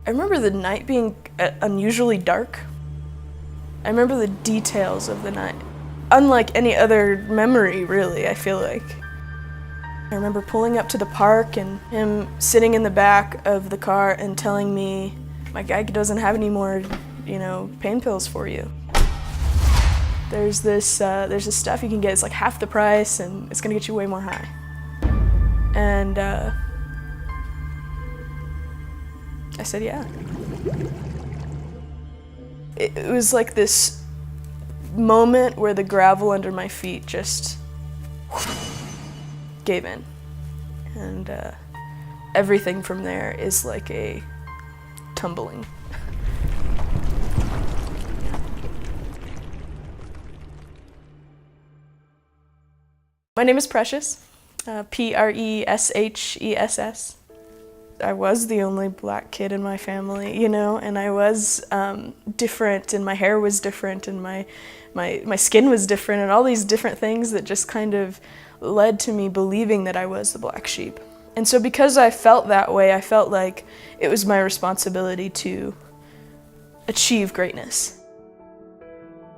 I remember the night being unusually dark. I remember the details of the night. Unlike any other memory, really, I feel like. I remember pulling up to the park and him sitting in the back of the car and telling me, my guy doesn't have any more, pain pills for you. There's this stuff you can get, it's like half the price and it's gonna get you way more high. And I said, yeah. It was like this moment where the gravel under my feet just gave in. And everything from there is like a tumbling. My name is Preshess, Preshess. I was the only black kid in my family, and I was different, and my hair was different, and my skin was different, and all these different things that just kind of led to me believing that I was the black sheep. And so because I felt that way, I felt like it was my responsibility to achieve greatness.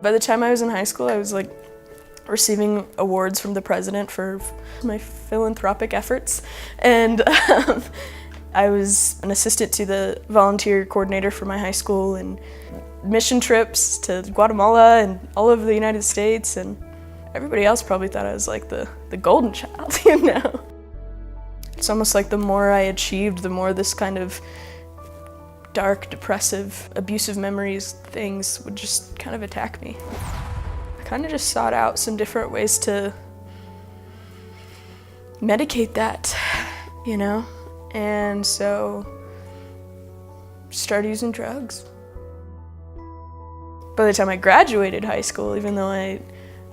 By the time I was in high school, I was like receiving awards from the president for my philanthropic efforts, and I was an assistant to the volunteer coordinator for my high school, and mission trips to Guatemala and all over the United States, and everybody else probably thought I was like the golden child, It's almost like the more I achieved, the more this kind of dark, depressive, abusive memories, things would just kind of attack me. I kind of just sought out some different ways to medicate that, And so started using drugs. By the time I graduated high school, even though I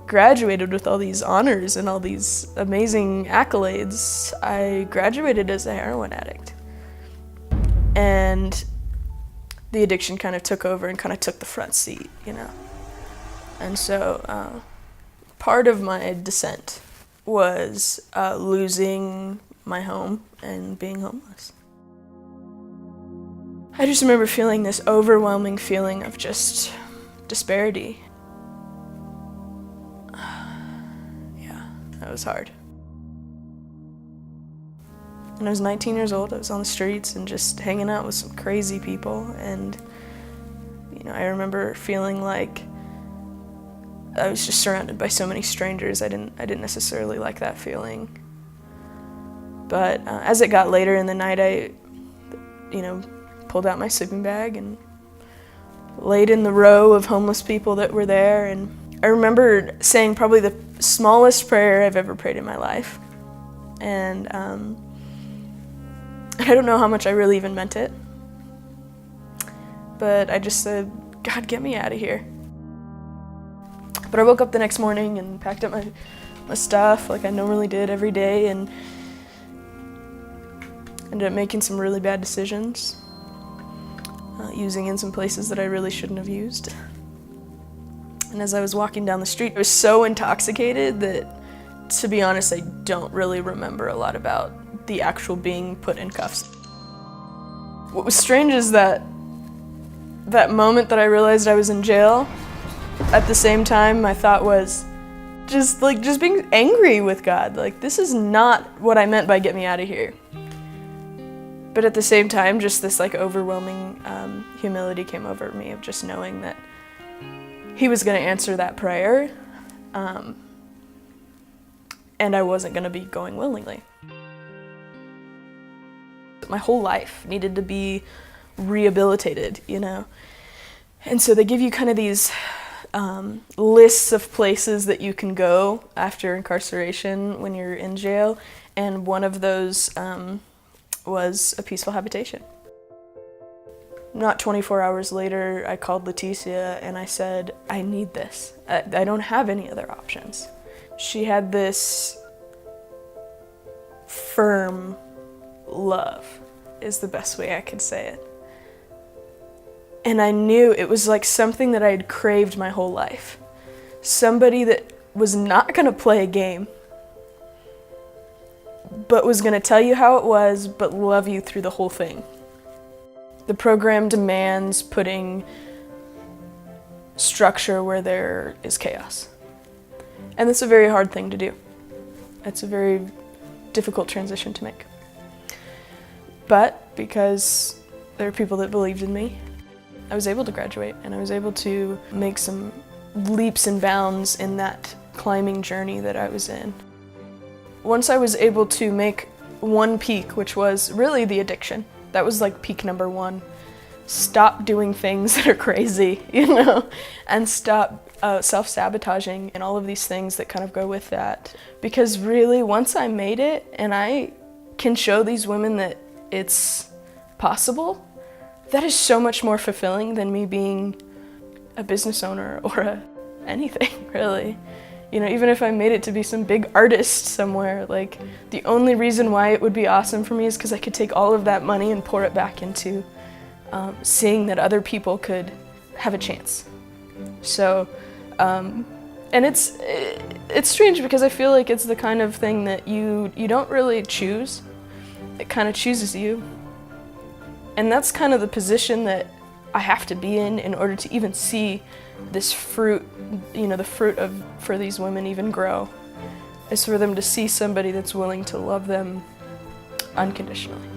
graduated with all these honors and all these amazing accolades, I graduated as a heroin addict. And the addiction kind of took over and kind of took the front seat, And so part of my descent was losing my home and being homeless. I just remember feeling this overwhelming feeling of just disparity. Yeah, that was hard. When I was 19 years old, I was on the streets and just hanging out with some crazy people, and I remember feeling like I was just surrounded by so many strangers. I didn't necessarily like that feeling. But as it got later in the night, I, pulled out my sleeping bag and laid in the row of homeless people that were there. And I remember saying probably the smallest prayer I've ever prayed in my life. And I don't know how much I really even meant it. But I just said, God, get me out of here. But I woke up the next morning and packed up my stuff like I normally did every day, and ended up making some really bad decisions, using in some places that I really shouldn't have used. And as I was walking down the street, I was so intoxicated that, to be honest, I don't really remember a lot about the actual being put in cuffs. What was strange is that moment that I realized I was in jail, at the same time my thought was just being angry with God. Like, this is not what I meant by get me out of here. But at the same time, just this overwhelming humility came over me of just knowing that He was going to answer that prayer, and I wasn't going to be going willingly. My whole life needed to be rehabilitated, And so they give you kind of these lists of places that you can go after incarceration when you're in jail, and one of those was A Peaceful Habitation. Not 24 hours later, I called Leticia and I said, I need this. I don't have any other options. She had this firm love, is the best way I could say it. And I knew it was like something that I had craved my whole life. Somebody that was not gonna play a game, but was gonna tell you how it was, but love you through the whole thing. The program demands putting structure where there is chaos. And that's a very hard thing to do. It's a very difficult transition to make. But because there are people that believed in me, I was able to graduate, and I was able to make some leaps and bounds in that climbing journey that I was in. Once I was able to make one peak, which was really the addiction, that was like peak number one. Stop doing things that are crazy, you know, and stop self-sabotaging and all of these things that kind of go with that. Because really, once I made it and I can show these women that it's possible, that is so much more fulfilling than me being a business owner or anything, really. You know, even if I made it to be some big artist somewhere, like, the only reason why it would be awesome for me is because I could take all of that money and pour it back into seeing that other people could have a chance. So, and it's strange because I feel like it's the kind of thing that you don't really choose. It kind of chooses you. And that's kind of the position that I have to be in order to even see this fruit, you know, the fruit for these women even grow, is for them to see somebody that's willing to love them unconditionally.